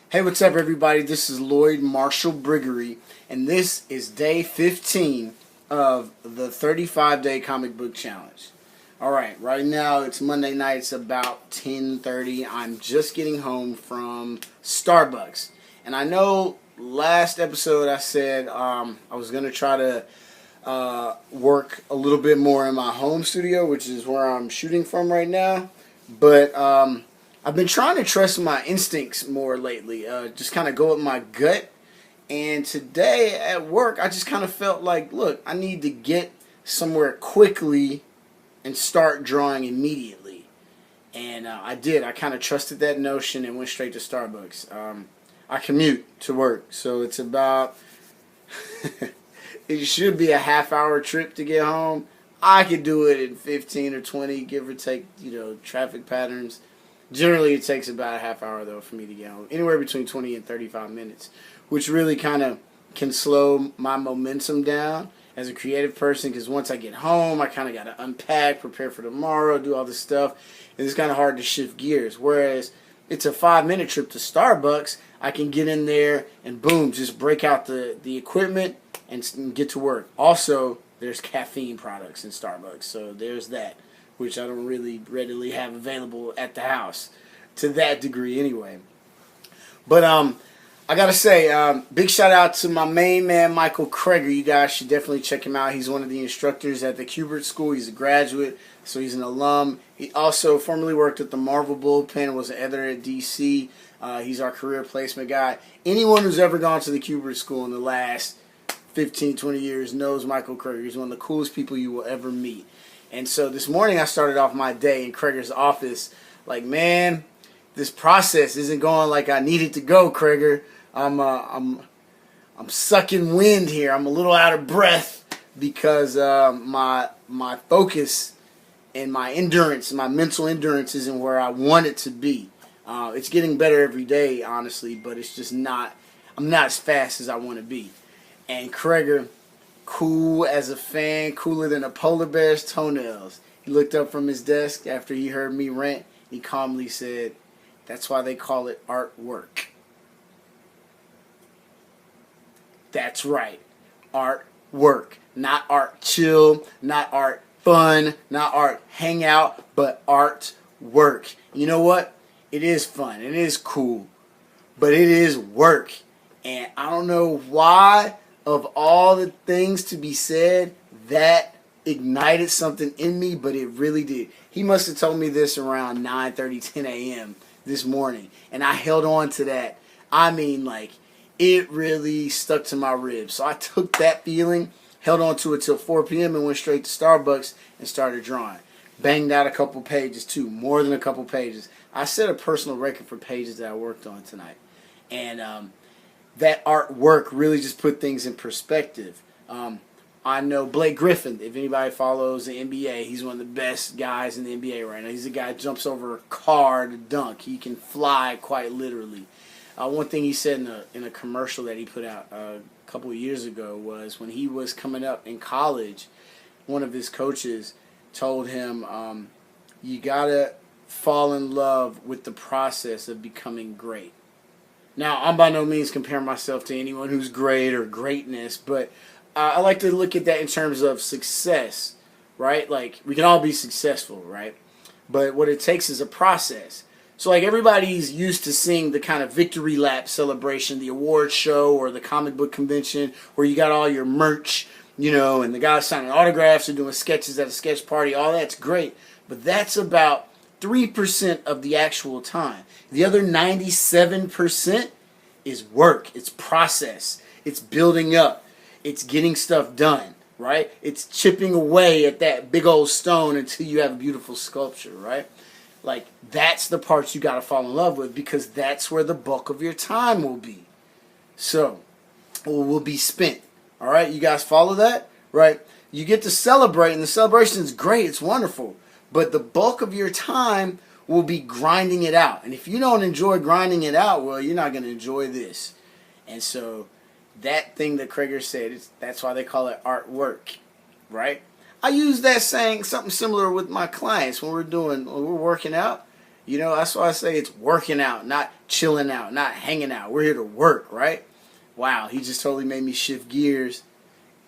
Hey, what's up, everybody? This is Lloyd Marshall Briggery, and this is day 15 of the 35-day comic book challenge. All right now it's Monday night. It's about 10:30. I'm just getting home from Starbucks, and I know last episode I said I was gonna try to work a little bit more in my home studio, which is where I'm shooting from right now, but I've been trying to trust my instincts more lately, just kind of go with my gut. And today at work, I just kind of felt like, look, I need to get somewhere quickly and start drawing immediately. And I did. I kind of trusted that notion and went straight to Starbucks. I commute to work, so it's about, it should be a half-hour trip to get home. I could do it in 15 or 20, give or take, traffic patterns. Generally, it takes about a half hour, though, for me to get home. Anywhere between 20 and 35 minutes, which really kind of can slow my momentum down as a creative person, because once I get home, I kind of got to unpack, prepare for tomorrow, do all this stuff, and it's kind of hard to shift gears. Whereas it's a 5-minute trip to Starbucks, I can get in there and, boom, just break out the equipment and get to work. Also, there's caffeine products in Starbucks, so there's that, which I don't really readily have available at the house to that degree anyway. But I gotta say, big shout out to my main man, Michael Kreger. You guys should definitely check him out. He's one of the instructors at the FIIIIRED School. He's a graduate, so he's an alum. He also formerly worked at the Marvel Bullpen, was an editor at DC. He's our career placement guy. Anyone who's ever gone to the FIIIIRED School in the last 15, 20 years knows Michael Kreger. He's one of the coolest people you will ever meet. And so this morning I started off my day in Kreger's office like, man, this process isn't going like I need it to go, Kreger. I'm sucking wind here. I'm a little out of breath because my focus and my endurance, my mental endurance isn't where I want it to be. It's getting better every day, honestly, but it's just not, I'm not as fast as I want to be. And Kreger, cool as a fan, cooler than a polar bear's toenails. He looked up from his desk after he heard me rant. He calmly said, "That's why they call it artwork." That's right. Artwork. Not art chill, not art fun, not art hangout, but artwork. You know what? It is fun. It is cool. But it is work. And I don't know why, of all the things to be said, that ignited something in me, but it really did. He must have told me this around 9:30, 10 a.m. this morning, and I held on to that. I mean, like, it really stuck to my ribs. So I took that feeling, held on to it till 4 p.m. and went straight to Starbucks and started drawing. Banged out a couple pages, too, more than a couple pages. I set a personal record for pages that I worked on tonight. And that artwork really just put things in perspective. I know Blake Griffin, if anybody follows the NBA, he's one of the best guys in the NBA right now. He's a guy that jumps over a car to dunk. He can fly quite literally. One thing he said in a commercial that he put out a couple of years ago was when he was coming up in college, one of his coaches told him, you gotta fall in love with the process of becoming great. Now, I'm by no means comparing myself to anyone who's great or greatness, but I like to look at that in terms of success, right? Like, we can all be successful, right? But what it takes is a process. So, like, everybody's used to seeing the kind of victory lap celebration, the award show or the comic book convention where you got all your merch, and the guys signing autographs or doing sketches at a sketch party. All that's great, but that's about 3% of the actual time. The other 97% is work. It's process. It's building up. It's getting stuff done, right? It's chipping away at that big old stone until you have a beautiful sculpture, right? Like, that's the parts you got to fall in love with, because that's where the bulk of your time will be. So, or will be spent. All right? You guys follow that? Right? You get to celebrate, and the celebration is great. It's wonderful. But the bulk of your time will be grinding it out. And if you don't enjoy grinding it out, well, you're not going to enjoy this. And so that thing that Kreger said, that's why they call it artwork, right? I use that saying, something similar with my clients when we're working out. You know, that's why I say it's working out, not chilling out, not hanging out. We're here to work, right? Wow, he just totally made me shift gears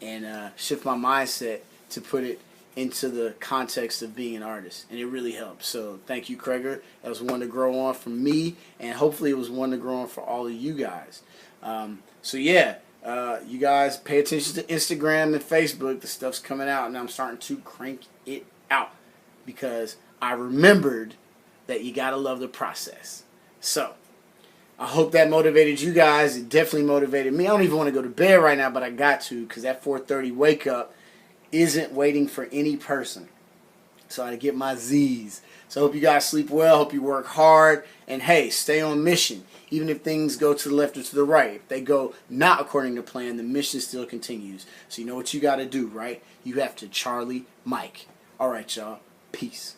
and shift my mindset to put it into the context of being an artist, and it really helped. So thank you, Kreger. That was one to grow on for me, and hopefully it was one to grow on for all of you guys. So yeah, you guys pay attention to Instagram and Facebook. The stuff's coming out, and I'm starting to crank it out because I remembered that you gotta love the process. So I hope that motivated you guys. It definitely motivated me. I don't even want to go to bed right now, but I got to, because that 4:30 wake up isn't waiting for any person. So I gotta get my Z's. So I hope you guys sleep well. Hope you work hard. And hey, stay on mission. Even if things go to the left or to the right, if they go not according to plan, the mission still continues. So you know what you gotta do, right? You have to Charlie Mike. All right, y'all. Peace.